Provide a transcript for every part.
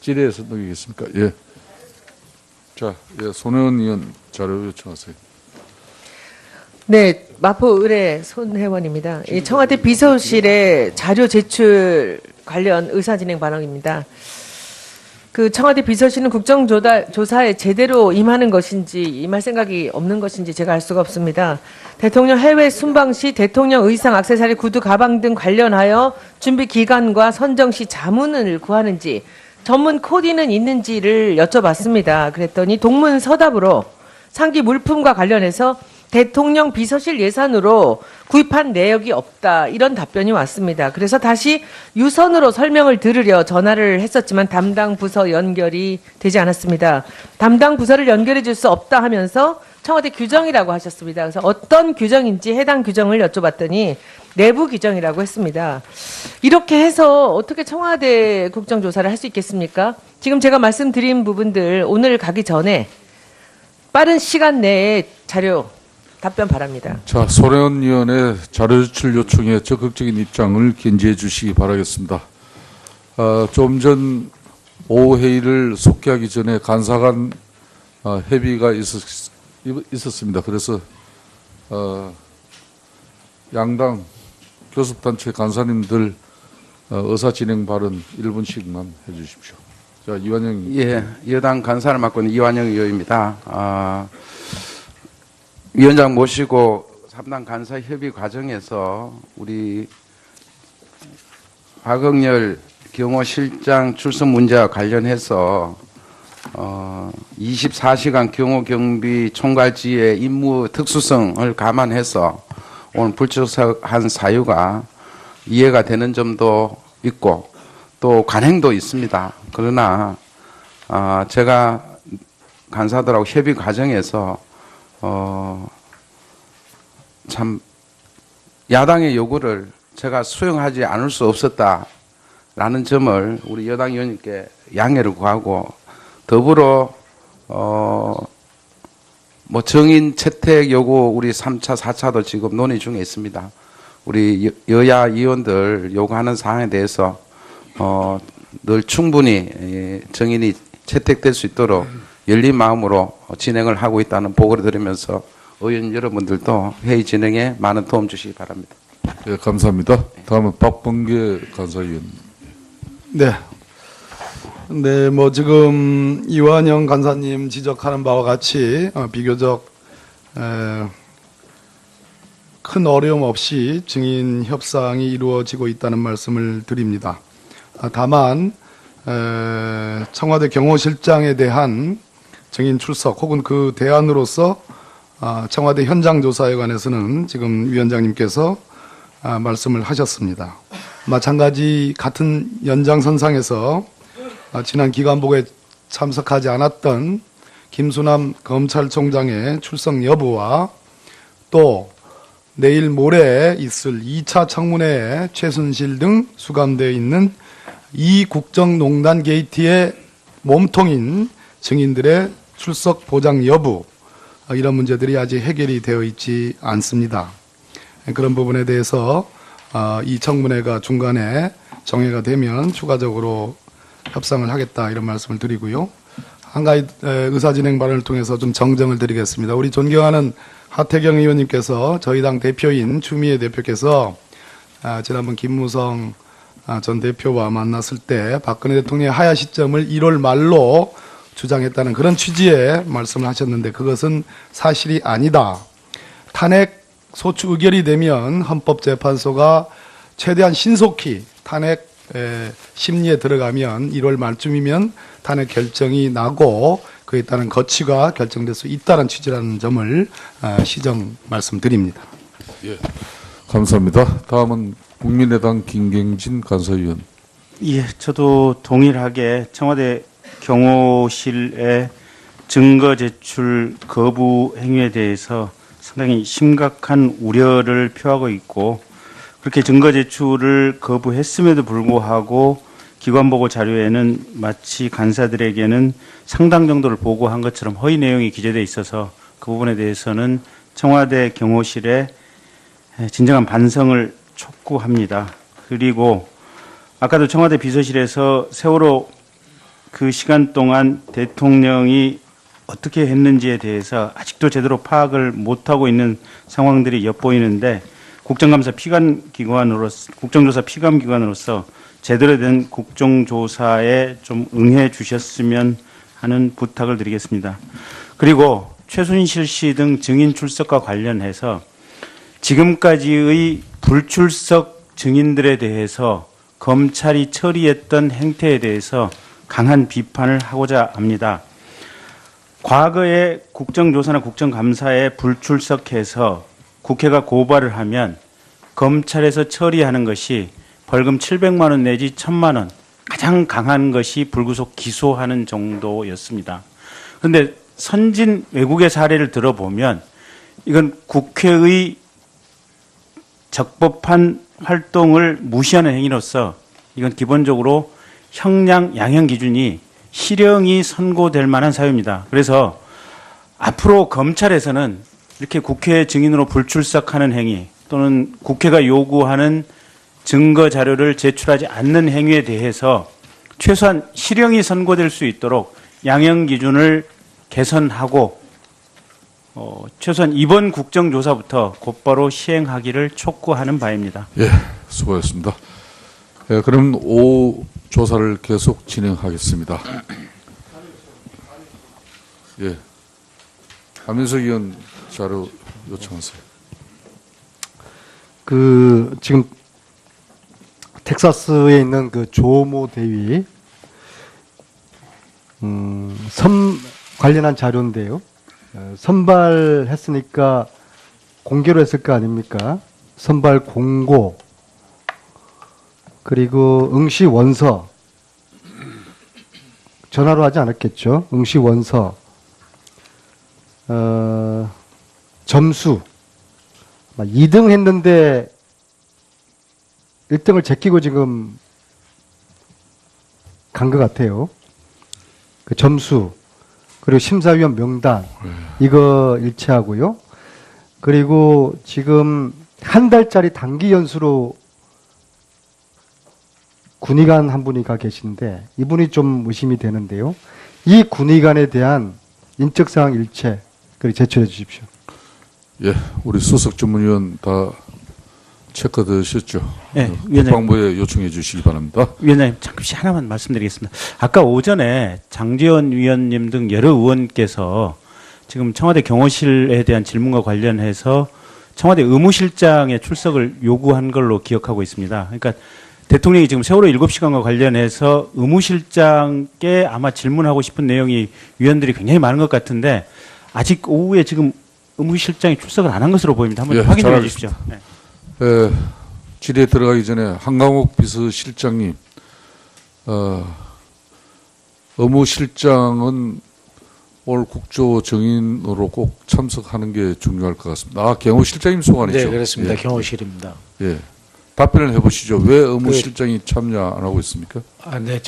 질의에서 넘기겠습니까? 예. 자, 예, 손혜원 의원 자료 요청하세요. 네, 마포 의뢰 손혜원입니다. 이 청와대 비서실에 자료 제출 관련 의사진행 발언입니다. 그 청와대 비서실은 국정조사에 제대로 임하는 것인지 임할 생각이 없는 것인지 제가 알 수가 없습니다. 대통령 해외 순방 시 대통령 의상, 액세서리, 구두, 가방 등 관련하여 준비 기간과 선정 시 자문을 구하는지 전문 코디는 있는지를 여쭤봤습니다. 그랬더니 동문서답으로 상기 물품과 관련해서 대통령 비서실 예산으로 구입한 내역이 없다, 이런 답변이 왔습니다. 그래서 다시 유선으로 설명을 들으려 전화를 했었지만 담당 부서 연결이 되지 않았습니다. 담당 부서를 연결해 줄 수 없다 하면서 청와대 규정이라고 하셨습니다. 그래서 어떤 규정인지 해당 규정을 여쭤봤더니 내부 규정이라고 했습니다. 이렇게 해서 어떻게 청와대 국정조사를 할 수 있겠습니까? 지금 제가 말씀드린 부분들 오늘 가기 전에 빠른 시간 내에 자료 답변 바랍니다. 자, 손혜원 의원의 자료 제출 요청에 적극적인 입장을 견지해 주시기 바라겠습니다. 좀 전 오후 회의를 속개하기 전에 간사 간 협의가 있었습니다. 그래서 양당 교섭단체 간사님들 의사 진행 발언 1분씩만 해주십시오. 자, 이완영. 예, 여당 간사를 맡고 있는 이완영 의원입니다. 위원장 모시고 3당 간사 협의 과정에서 우리 박응렬 경호실장 출석 문제와 관련해서 24시간 경호 경비 총괄지의 임무 특수성을 감안해서 오늘 불출석한 사유가 이해가 되는 점도 있고 또 관행도 있습니다. 그러나 제가 간사들하고 협의 과정에서 참 야당의 요구를 제가 수용하지 않을 수 없었다라는 점을 우리 여당 의원님께 양해를 구하고 더불어 뭐 정인 채택 요구 우리 3차, 4차도 지금 논의 중에 있습니다. 우리 여야 의원들 요구하는 사항에 대해서 늘 충분히 정인이 채택될 수 있도록 열린 마음으로 진행을 하고 있다는 보고를 드리면서 의원 여러분들도 회의 진행에 많은 도움 주시기 바랍니다. 네, 감사합니다. 다음은 박범계 간사위원. 네. 네, 뭐 지금 이완영 간사님 지적하는 바와 같이 비교적 큰 어려움 없이 증인 협상이 이루어지고 있다는 말씀을 드립니다. 다만 청와대 경호실장에 대한 증인 출석 혹은 그 대안으로서 청와대 현장 조사에 관해서는 지금 위원장님께서 말씀을 하셨습니다. 마찬가지 같은 연장선상에서 지난 기간복에 참석하지 않았던 김수남 검찰총장의 출석 여부와 또 내일 모레 있을 2차 청문회에 최순실 등 수감되어 있는 이 국정농단 게이트의 몸통인 증인들의 출석 보장 여부, 이런 문제들이 아직 해결이 되어 있지 않습니다. 그런 부분에 대해서 이 청문회가 중간에 정회가 되면 추가적으로 협상을 하겠다, 이런 말씀을 드리고요. 한 가지 의사진행 발언을 통해서 좀 정정을 드리겠습니다. 우리 존경하는 하태경 의원님께서 저희 당 대표인 추미애 대표께서 지난번 김무성 전 대표와 만났을 때 박근혜 대통령의 하야 시점을 1월 말로 주장했다는 그런 취지의 말씀을 하셨는데 그것은 사실이 아니다. 탄핵 소추 의결이 되면 헌법재판소가 최대한 신속히 탄핵 심리에 들어가면 1월 말쯤이면 탄핵 결정이 나고 그에 따른 거치가 결정될 수 있다는 취지라는 점을 시정 말씀드립니다. 예, 감사합니다. 다음은 국민의당 김경진 간사위원. 예, 저도 동일하게 청와대 경호실의 증거 제출 거부 행위에 대해서 상당히 심각한 우려를 표하고 있고, 그렇게 증거 제출을 거부했음에도 불구하고 기관보고 자료에는 마치 간사들에게는 상당 정도를 보고한 것처럼 허위 내용이 기재되어 있어서 그 부분에 대해서는 청와대 경호실에 진정한 반성을 촉구합니다. 그리고 아까도 청와대 비서실에서 세월호 그 시간 동안 대통령이 어떻게 했는지에 대해서 아직도 제대로 파악을 못하고 있는 상황들이 엿보이는데 국정조사 피감기관으로서 제대로 된 국정조사에 좀 응해 주셨으면 하는 부탁을 드리겠습니다. 그리고 최순실 씨 등 증인 출석과 관련해서 지금까지의 불출석 증인들에 대해서 검찰이 처리했던 행태에 대해서 강한 비판을 하고자 합니다. 과거에 국정조사나 국정감사에 불출석해서 국회가 고발을 하면 검찰에서 처리하는 것이 벌금 700만 원 내지 1000만 원, 가장 강한 것이 불구속 기소하는 정도였습니다. 그런데 선진 외국의 사례를 들어보면 이건 국회의 적법한 활동을 무시하는 행위로서 이건 기본적으로 형량 양형 기준이 실형이 선고될 만한 사유입니다. 그래서 앞으로 검찰에서는 이렇게 국회 증인으로 불출석하는 행위 또는 국회가 요구하는 증거 자료를 제출하지 않는 행위에 대해서 최소한 실형이 선고될 수 있도록 양형 기준을 개선하고 최소한 이번 국정조사부터 곧바로 시행하기를 촉구하는 바입니다. 예, 수고하셨습니다. 예, 그럼 오후 조사를 계속 진행하겠습니다. 예, 한민석 의원 자료 요청하세요. 지금 텍사스에 있는 그 조모 대위 관련한 자료인데요. 선발했으니까 공개로 했을 거 아닙니까? 선발 공고 그리고 응시 원서 전화로 하지 않았겠죠? 응시 원서 점수 2등 했는데 1등을 제끼고 지금 간 것 같아요. 그 점수 그리고 심사위원 명단 이거 일치하고요. 그리고 지금 한 달짜리 단기 연수로 군의관 한 분이 가 계신데 이분이 좀 의심이 되는데요. 이 군의관에 대한 인적사항 일체 그리고 제출해 주십시오. 예, 우리 수석 전문위원 다 체크되셨죠? 네, 위원장님. 국방부에 요청해 주시기 바랍니다. 위원장님 잠시 하나만 말씀드리겠습니다. 아까 오전에 장제원 위원님 등 여러 의원께서 지금 청와대 경호실에 대한 질문과 관련해서 청와대 의무실장의 출석을 요구한 걸로 기억하고 있습니다. 그러니까 대통령이 지금 세월호 7시간과 관련해서 의무실장께 아마 질문하고 싶은 내용이 위원들이 굉장히 많은 것 같은데 아직 오후에 지금 의무실장이 출석을 안 한 것으로 보입니다. 한번 예, 확인해 잘 주십시오. 네. 질의에 들어가기 전에 한강욱 비서실장님, 의무실장은 올 국조 정인으로 꼭 참석하는 게 중요할 것 같습니다. 경호실장님 소관이죠? 네, 그렇습니다. 예. 경호실입니다. 예. 답변을 해보시죠. 왜 의무실장이 참여 안 하고 있습니까? 네,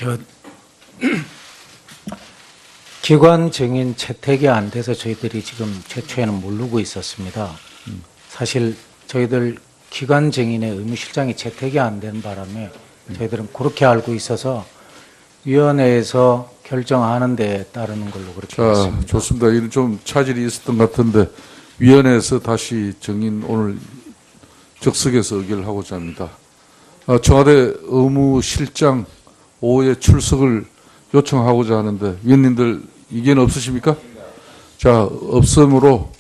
기관 증인 채택이 안 돼서 저희들이 지금 최초에는 모르고 있었습니다. 사실 저희들 기관 증인의 의무실장이 채택이 안 된 바람에 저희들은 그렇게 알고 있어서 위원회에서 결정하는 데 따르는 걸로 그렇게 자, 했습니다. 좋습니다. 이런 좀 차질이 있었던 것 같은데 위원회에서 다시 정인 오늘 적석에서 의결을 하고자 합니다. 청와대 의무실장 오후에 출석을 요청하고자 하는데 위원님들 이견 없으십니까? 자, 없음으로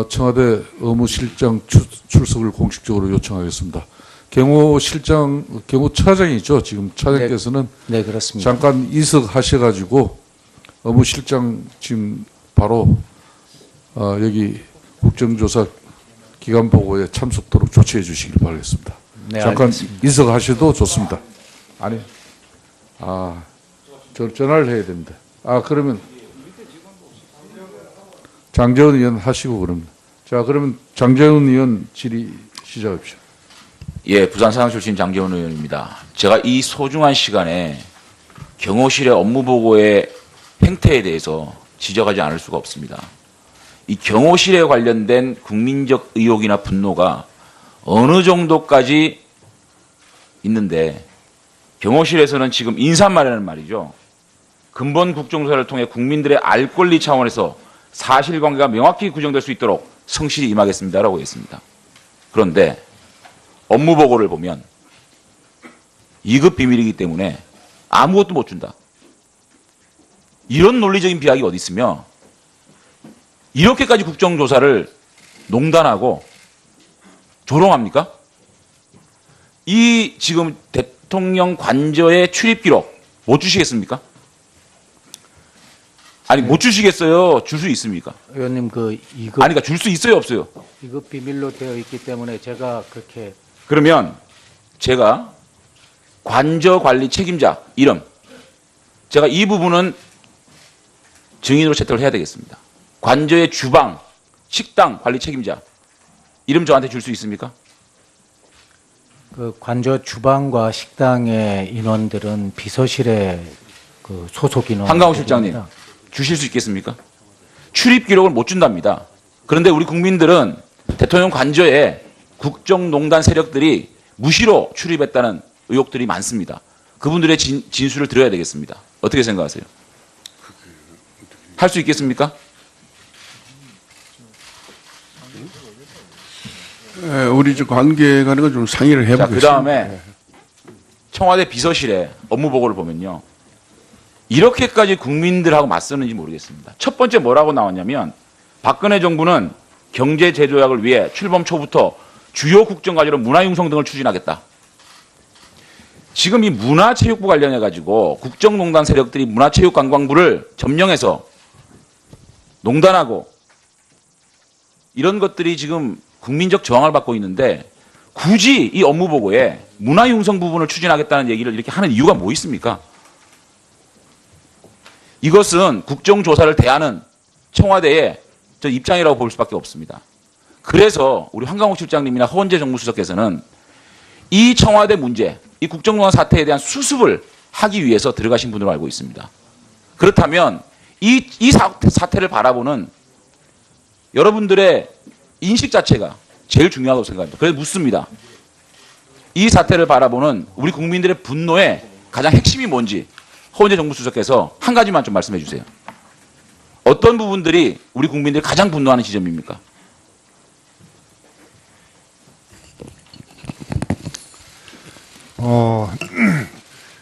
청와대 의무실장 출석을 공식적으로 요청하겠습니다. 경호차장이죠. 지금 차장께서는 네, 그렇습니다. 잠깐 이석하셔가지고 의무실장 지금 바로 여기 국정조사 기간 보고에 참석토록 조치해 주시길 바라겠습니다. 네, 잠깐 알겠습니다. 이석하셔도 좋습니다. 아니, 전화를 해야 됩니다. 그러면 장제원 의원 하시고 그러면. 자, 그러면 장제원 의원 질의 시작합시다. 예, 부산사상 출신 장제원 의원입니다. 제가 이 소중한 시간에 경호실의 업무보고의 행태에 대해서 지적하지 않을 수가 없습니다. 이 경호실에 관련된 국민적 의혹이나 분노가 어느 정도까지 있는데 경호실에서는 지금 인사말이라는 말이죠. 근본 국정조사를 통해 국민들의 알 권리 차원에서 사실관계가 명확히 규정될 수 있도록 성실히 임하겠습니다라고 했습니다. 그런데 업무 보고를 보면 2급 비밀이기 때문에 아무것도 못 준다. 이런 논리적인 비약이 어디 있으며 이렇게까지 국정조사를 농단하고 조롱합니까? 이 지금 대통령 관저의 출입 기록 못 주시겠습니까? 아니 못 주시겠어요? 줄 수 있습니까? 의원님 그 아니 그러니까 줄 수 있어요, 없어요? 이급 비밀로 되어 있기 때문에 제가 그렇게 그러면 제가 관저 관리 책임자 이름 제가 이 부분은 증인으로 채택을 해야 되겠습니다. 관저의 주방, 식당 관리 책임자 이름 저한테 줄 수 있습니까? 그 관저 주방과 식당의 인원들은 비서실의 그 소속 인원. 한강호 실장님 주실 수 있겠습니까? 출입 기록을 못 준답니다. 그런데 우리 국민들은 대통령 관저에 국정농단 세력들이 무시로 출입했다는 의혹들이 많습니다. 그분들의 진술을 들어야 되겠습니다. 어떻게 생각하세요? 할 수 있겠습니까? 우리 저 관계 간에 좀 상의를 자, 해보겠습니다. 그 다음에 청와대 비서실의 업무 보고를 보면요. 이렇게까지 국민들하고 맞서는지 모르겠습니다. 첫 번째 뭐라고 나왔냐면 박근혜 정부는 경제 재조약을 위해 출범 초부터 주요 국정과제로 문화융성 등을 추진하겠다. 지금 이 문화체육부 관련해가지고 국정농단 세력들이 문화체육관광부를 점령해서 농단하고 이런 것들이 지금 국민적 저항을 받고 있는데 굳이 이 업무 보고에 문화융성 부분을 추진하겠다는 얘기를 이렇게 하는 이유가 뭐 있습니까? 이것은 국정조사를 대하는 청와대의 저 입장이라고 볼 수밖에 없습니다. 그래서 우리 황강욱 실장님이나 허원재 정무수석께서는 이 청와대 문제, 이 국정농단 사태에 대한 수습을 하기 위해서 들어가신 분으로 알고 있습니다. 그렇다면 이 사태를 바라보는 여러분들의 인식 자체가 제일 중요하다고 생각합니다. 그래서 묻습니다. 이 사태를 바라보는 우리 국민들의 분노의 가장 핵심이 뭔지 허원재 정무수석께서 한 가지만 좀 말씀해 주세요. 어떤 부분들이 우리 국민들이 가장 분노하는 지점입니까?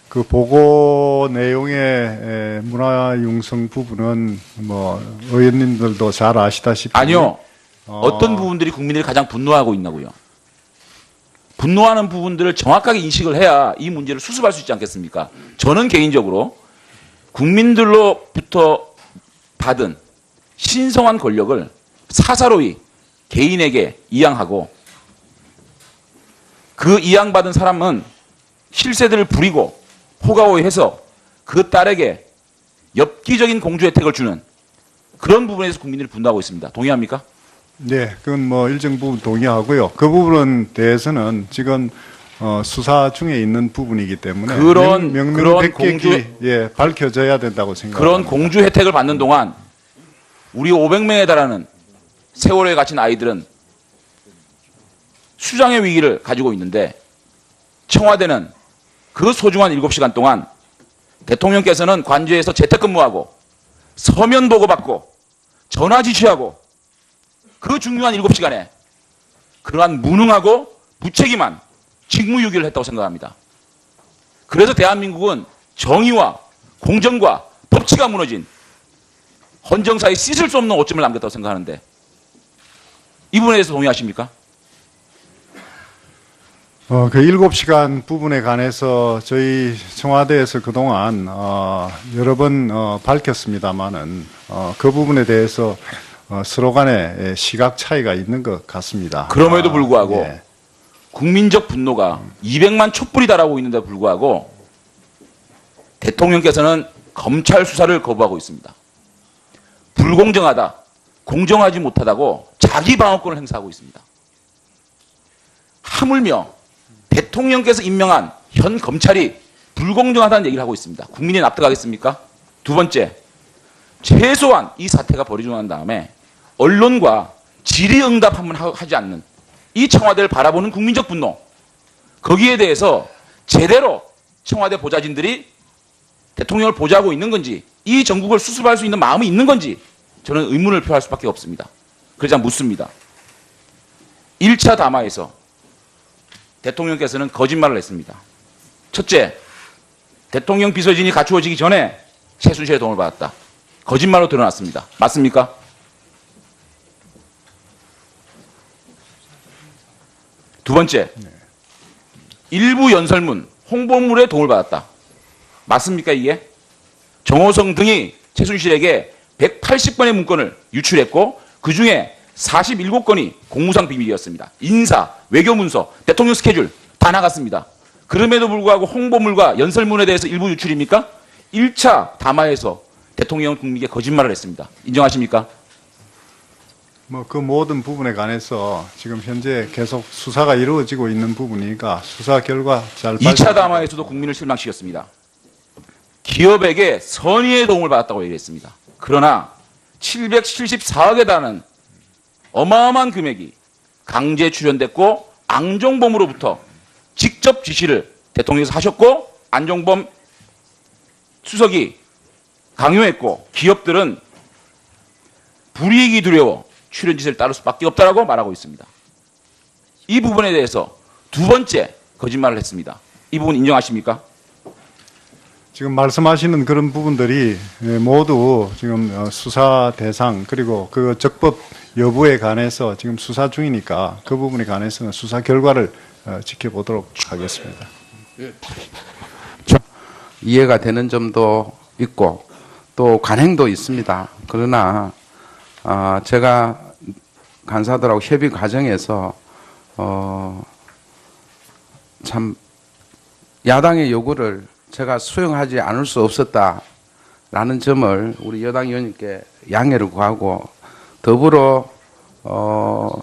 그 보고 내용의 문화융성 부분은 뭐 의원님들도 잘 아시다시피 아니요. 어떤 부분들이 국민들이 가장 분노하고 있나고요. 분노하는 부분들을 정확하게 인식을 해야 이 문제를 수습할 수 있지 않겠습니까? 저는 개인적으로 국민들로부터 받은 신성한 권력을 사사로이 개인에게 이양하고 그 이양받은 사람은 실세들을 부리고 호가호위해서 그 딸에게 엽기적인 공주 혜택을 주는 그런 부분에서 국민들이 분노하고 있습니다. 동의합니까? 네, 그건 뭐 일정 부분 동의하고요. 그 부분은 대해서는 지금 수사 중에 있는 부분이기 때문에 그런 명명백백히 밝혀져야 된다고 생각합니다. 그런 공주 혜택을 받는 동안 우리 500명에 달하는 세월호에 갇힌 아이들은 수장의 위기를 가지고 있는데 청와대는 그 소중한 7시간 동안 대통령께서는 관저에서 재택근무하고 서면 보고받고 전화 지시하고 그 중요한 7시간에 그러한 무능하고 무책임한 직무유기를 했다고 생각합니다. 그래서 대한민국은 정의와 공정과 법치가 무너진 헌정사에 씻을 수 없는 오점을 남겼다고 생각하는데 이 부분에 대해서 동의하십니까? 그 7시간 부분에 관해서 저희 청와대에서 그동안 여러 번 밝혔습니다마는 그 부분에 대해서 서로 간에 시각 차이가 있는 것 같습니다. 그럼에도 불구하고 예. 국민적 분노가 200만 촛불이 달하고 있는데 불구하고 대통령께서는 검찰 수사를 거부하고 있습니다. 불공정하다, 공정하지 못하다고 자기 방어권을 행사하고 있습니다. 하물며 대통령께서 임명한 현 검찰이 불공정하다는 얘기를 하고 있습니다. 국민이 납득하겠습니까? 두 번째, 최소한 이 사태가 벌어지고 난 다음에 언론과 질의응답 한번 하지 않는 이 청와대를 바라보는 국민적 분노, 거기에 대해서 제대로 청와대 보좌진들이 대통령을 보좌하고 있는 건지 이 정국을 수습할 수 있는 마음이 있는 건지 저는 의문을 표할 수밖에 없습니다. 그러자 묻습니다. 1차 담화에서 대통령께서는 거짓말을 했습니다. 첫째, 대통령 비서진이 갖추어지기 전에 최순실의 도움을 받았다. 거짓말로 드러났습니다. 맞습니까? 두 번째, 일부 연설문, 홍보물에 도움을 받았다. 맞습니까 이게? 정호성 등이 최순실에게 180건의 문건을 유출했고 그중에 47건이 공무상 비밀이었습니다. 인사, 외교문서, 대통령 스케줄 다 나갔습니다. 그럼에도 불구하고 홍보물과 연설문에 대해서 일부 유출입니까? 1차 담화에서 대통령은 국민에게 거짓말을 했습니다. 인정하십니까? 뭐 그 모든 부분에 관해서 지금 현재 계속 수사가 이루어지고 있는 부분이니까 수사 결과 잘 2차 담화에서도 국민을 실망시켰습니다. 기업에게 선의의 도움을 받았다고 얘기했습니다. 그러나 774억에 달하는 어마어마한 금액이 강제 출연됐고 안종범으로부터 직접 지시를 대통령께서 하셨고 안종범 수석이 강요했고 기업들은 불이익이 두려워 출연 지시를 따를 수밖에 없다라고 말하고 있습니다. 이 부분에 대해서 두 번째 거짓말을 했습니다. 이 부분 인정하십니까? 지금 말씀하시는 그런 부분들이 모두 지금 수사 대상 그리고 그 적법 여부에 관해서 지금 수사 중이니까 그 부분에 관해서는 수사 결과를 지켜보도록 하겠습니다. 이해가 되는 점도 있고 또 관행도 있습니다. 그러나 제가 간사들하고 협의 과정에서 참 야당의 요구를 제가 수용하지 않을 수 없었다라는 점을 우리 여당 의원님께 양해를 구하고 더불어 뭐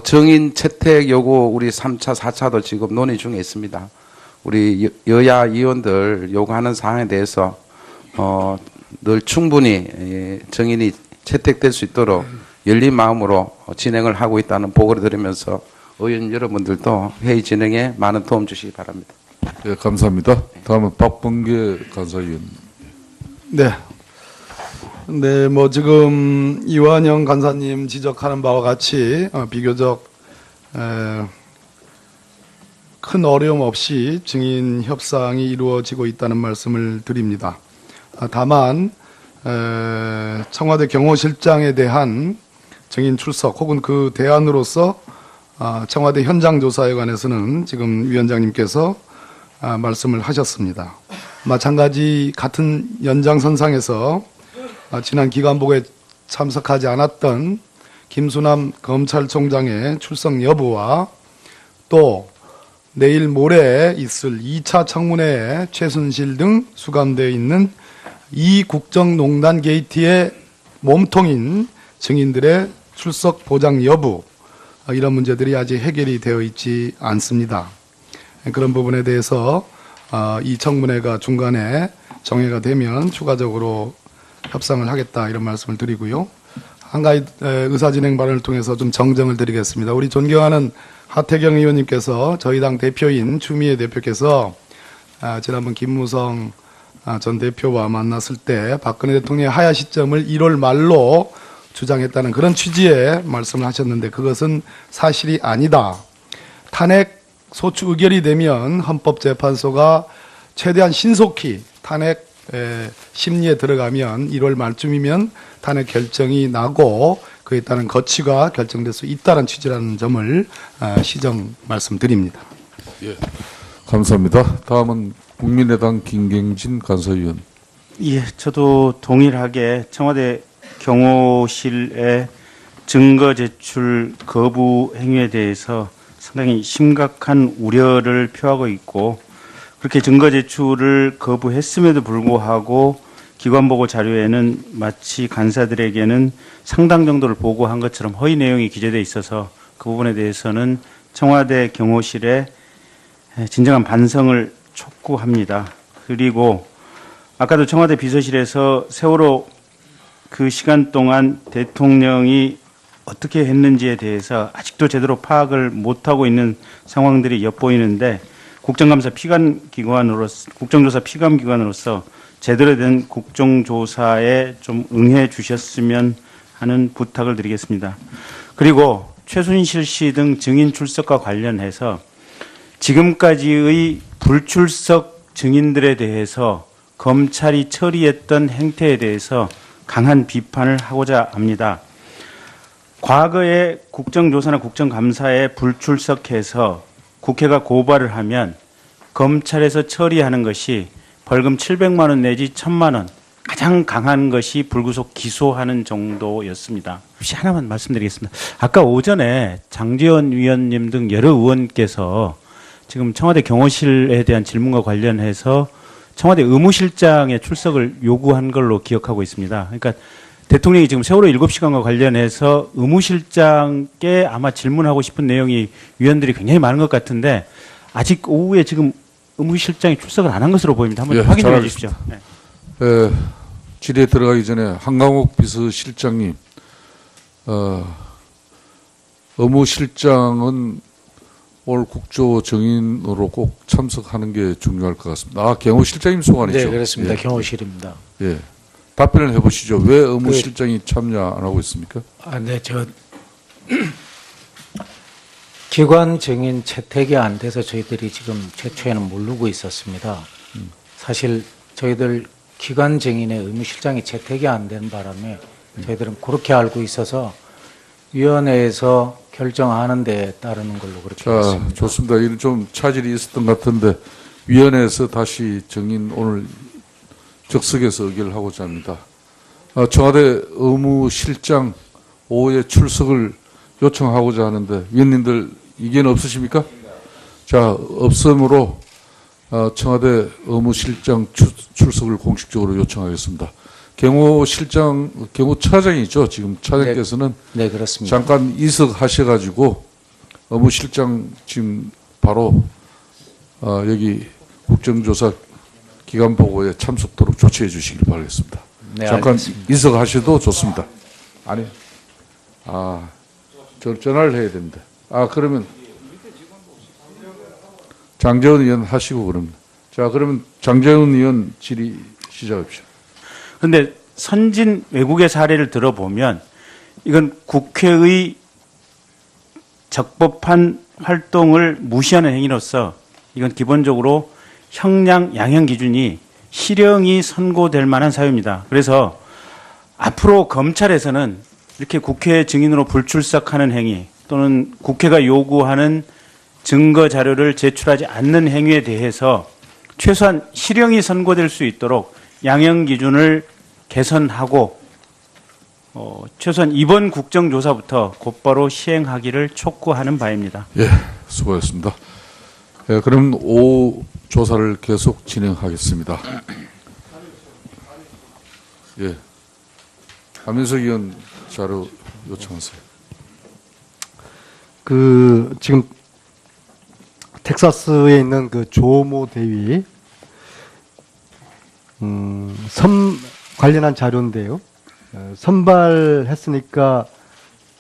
정인 채택 요구 우리 3차, 4차도 지금 논의 중에 있습니다. 우리 여야 의원들 요구하는 사항에 대해서 늘 충분히 정인이 채택될 수 있도록 열린 마음으로 진행을 하고 있다는 보고를 드리면서 의원 여러분들도 회의 진행에 많은 도움 주시기 바랍니다. 예, 감사합니다. 다음은 박범계 간사위원. 네. 네, 뭐 지금 이완영 간사님 지적하는 바와 같이 비교적 큰 어려움 없이 증인 협상이 이루어지고 있다는 말씀을 드립니다. 다만 청와대 경호실장에 대한 증인 출석 혹은 그 대안으로서 청와대 현장 조사에 관해서는 지금 위원장님께서 말씀을 하셨습니다. 마찬가지 같은 연장선상에서 지난 기간복에 참석하지 않았던 김수남 검찰총장의 출석 여부와 또 내일 모레 있을 2차 청문회에 최순실 등 수감되어 있는 이 국정농단 게이트의 몸통인 증인들의 출석 보장 여부 이런 문제들이 아직 해결이 되어 있지 않습니다. 그런 부분에 대해서 이 청문회가 중간에 정회가 되면 추가적으로 협상을 하겠다 이런 말씀을 드리고요. 한 가지 의사진행 발언을 통해서 좀 정정을 드리겠습니다. 우리 존경하는 하태경 의원님께서 저희 당 대표인 추미애 대표께서 지난번 김무성 전 대표와 만났을 때 박근혜 대통령의 하야 시점을 1월 말로 주장했다는 그런 취지의 말씀을 하셨는데 그것은 사실이 아니다. 탄핵 소추 의결이 되면 헌법재판소가 최대한 신속히 탄핵 심리에 들어가면 1월 말쯤이면 탄핵 결정이 나고 그에 따른 거취가 결정될 수 있다는 취지라는 점을 시정 말씀드립니다. 예, 감사합니다. 다음은 국민의당 김경진 간사위원. 예, 저도 동일하게 청와대 경호실의 증거 제출 거부 행위에 대해서 상당히 심각한 우려를 표하고 있고 그렇게 증거 제출을 거부했음에도 불구하고 기관보고 자료에는 마치 간사들에게는 상당 정도를 보고한 것처럼 허위 내용이 기재되어 있어서 그 부분에 대해서는 청와대 경호실에 진정한 반성을 촉구합니다. 그리고 아까도 청와대 비서실에서 세월호 그 시간 동안 대통령이 어떻게 했는지에 대해서 아직도 제대로 파악을 못하고 있는 상황들이 엿보이는데 국정감사 국정조사 피감기관으로서 제대로 된 국정조사에 좀 응해 주셨으면 하는 부탁을 드리겠습니다. 그리고 최순실 씨 등 증인 출석과 관련해서 지금까지의 불출석 증인들에 대해서 검찰이 처리했던 행태에 대해서 강한 비판을 하고자 합니다. 과거에 국정조사나 국정감사에 불출석해서 국회가 고발을 하면 검찰에서 처리하는 것이 벌금 700만 원 내지 1000만 원, 가장 강한 것이 불구속 기소하는 정도였습니다. 혹시 하나만 말씀드리겠습니다. 아까 오전에 장제원 위원님 등 여러 의원께서 지금 청와대 경호실에 대한 질문과 관련해서 청와대 의무실장의 출석을 요구한 걸로 기억하고 있습니다. 그러니까 대통령이 지금 세월호 7시간과 관련해서 의무실장께 아마 질문하고 싶은 내용이 위원들이 굉장히 많은 것 같은데 아직 오후에 지금 의무실장이 출석을 안 한 것으로 보입니다. 한번 확인 좀 해주십시오. 네. 질의에 들어가기 전에 한강욱 비서실장님, 의무실장은 올 국조 정인으로 꼭 참석하는 게 중요할 것 같습니다. 아, 경호실장님 소관이죠? 네, 그렇습니다. 예. 경호실입니다. 예. 답변을 해보시죠. 왜 의무실장이 참여 안 하고 있습니까? 네, 기관 증인 채택이 안 돼서 저희들이 지금 최초에는 모르고 있었습니다. 사실 저희들 기관 증인의 의무실장이 채택이 안 된 바람에 저희들은 그렇게 알고 있어서 위원회에서 결정하는 데 따르는 걸로 그렇게 했습니다. 좋습니다. 이런 좀 차질이 있었던 것 같은데 위원회에서 다시 정인 오늘 적석에서 의결하고자 합니다. 청와대 의무실장 오후에 출석을 요청하고자 하는데 위원님들 이견 없으십니까? 자, 없음으로 청와대 의무실장 출석을 공식적으로 요청하겠습니다. 경호차장이죠. 지금 차장께서는 네, 그렇습니다. 잠깐 이석하셔가지고 의무실장 지금 바로 여기 국정조사 기간 보고에 참석토록 조치해 주시길 바라겠습니다. 네, 잠깐 알겠습니다. 이석하셔도 좋습니다. 아니, 전화를 해야 됩니다. 그러면 장제원 의원 하시고 그러면. 자, 그러면 장제원 의원 질의 시작합시다. 그런데 선진 외국의 사례를 들어보면 이건 국회의 적법한 활동을 무시하는 행위로서 이건 기본적으로 형량 양형 기준이 실형이 선고될 만한 사유입니다. 그래서 앞으로 검찰에서는 이렇게 국회 증인으로 불출석하는 행위 또는 국회가 요구하는 증거 자료를 제출하지 않는 행위에 대해서 최소한 실형이 선고될 수 있도록 양형 기준을 개선하고 최소한 이번 국정조사부터 곧바로 시행하기를 촉구하는 바입니다. 예, 수고하셨습니다. 예, 그럼 오후 조사를 계속 진행하겠습니다. 예, 안민석 의원 자료 요청하세요. 지금 텍사스에 있는 그 조모 대위 관련한 자료인데요. 선발했으니까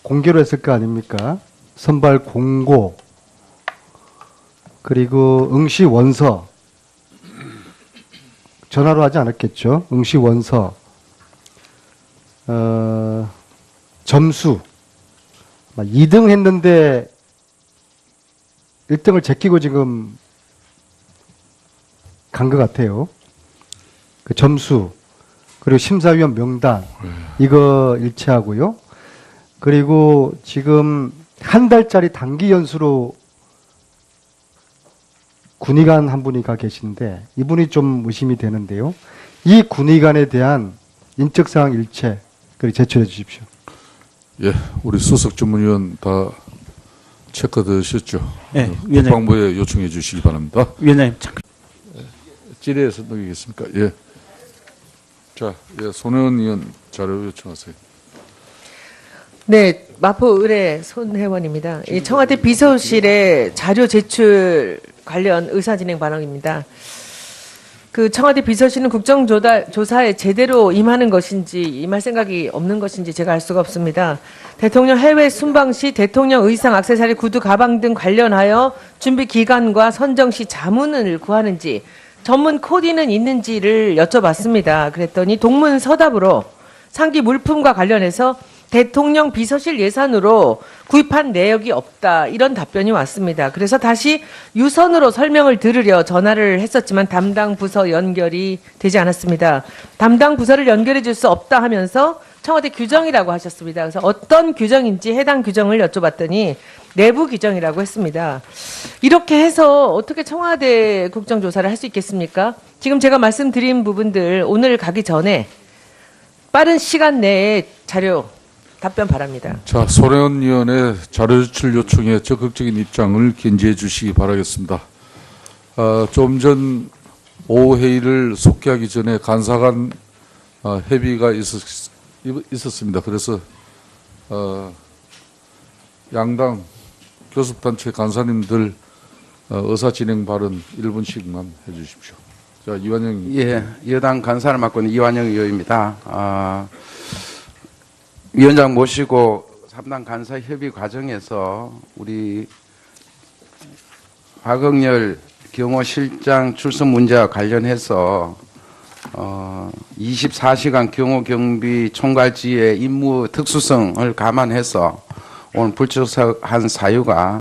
공개로 했을 거 아닙니까? 선발 공고 그리고 응시 원서 전화로 하지 않았겠죠? 응시 원서 점수 2등 했는데 1등을 제끼고 지금 간 것 같아요. 그 점수 그리고 심사위원 명단 이거 일치하고요. 그리고 지금 한 달짜리 단기 연수로 군의관 한 분이 가 계신데 이분이 좀 의심이 되는데요. 이 군의관에 대한 인적사항 일체 그리고 제출해 주십시오. 예, 우리 수석 전문위원 다 체크되셨죠? 네, 위원장님. 국방부에 요청해 주시기 바랍니다. 위원장님 잠깐. 질의에서 넘기겠습니까? 예. 자, 예, 손혜원 의원 자료 요청하세요. 네, 마포 의뢰 손혜원입니다. 이 청와대 비서실의 자료 제출 관련 의사진행 발언입니다. 그 청와대 비서실은 국정조사에 제대로 임하는 것인지 임할 생각이 없는 것인지 제가 알 수가 없습니다. 대통령 해외 순방 시 대통령 의상, 액세서리, 구두, 가방 등 관련하여 준비 기간과 선정 시 자문을 구하는지 전문 코디는 있는지를 여쭤봤습니다. 그랬더니 동문서답으로 상기 물품과 관련해서 대통령 비서실 예산으로 구입한 내역이 없다. 이런 답변이 왔습니다. 그래서 다시 유선으로 설명을 들으려 전화를 했었지만 담당 부서 연결이 되지 않았습니다. 담당 부서를 연결해 줄 수 없다 하면서 청와대 규정이라고 하셨습니다. 그래서 어떤 규정인지 해당 규정을 여쭤봤더니 내부 규정이라고 했습니다. 이렇게 해서 어떻게 청와대 국정조사를 할 수 있겠습니까? 지금 제가 말씀드린 부분들 오늘 가기 전에 빠른 시간 내에 자료 답변 바랍니다. 자, 손혜원 의원의 자료 제출 요청에 적극적인 입장을 견지해 주시기 바라겠습니다. 좀 전 오후 회의를 속개하기 전에 간사간 협의가 있었습니다. 그래서 양당 교섭단체 간사님들 의사 진행 발언 1분씩만 해주십시오. 자, 이완영. 예, 여당 간사를 맡고 있는 이완영 의원입니다. 위원장 모시고 3당 간사 협의 과정에서 우리 박응렬 경호실장 출석 문제와 관련해서 24시간 경호경비 총괄지의 임무 특수성을 감안해서 오늘 불출석한 사유가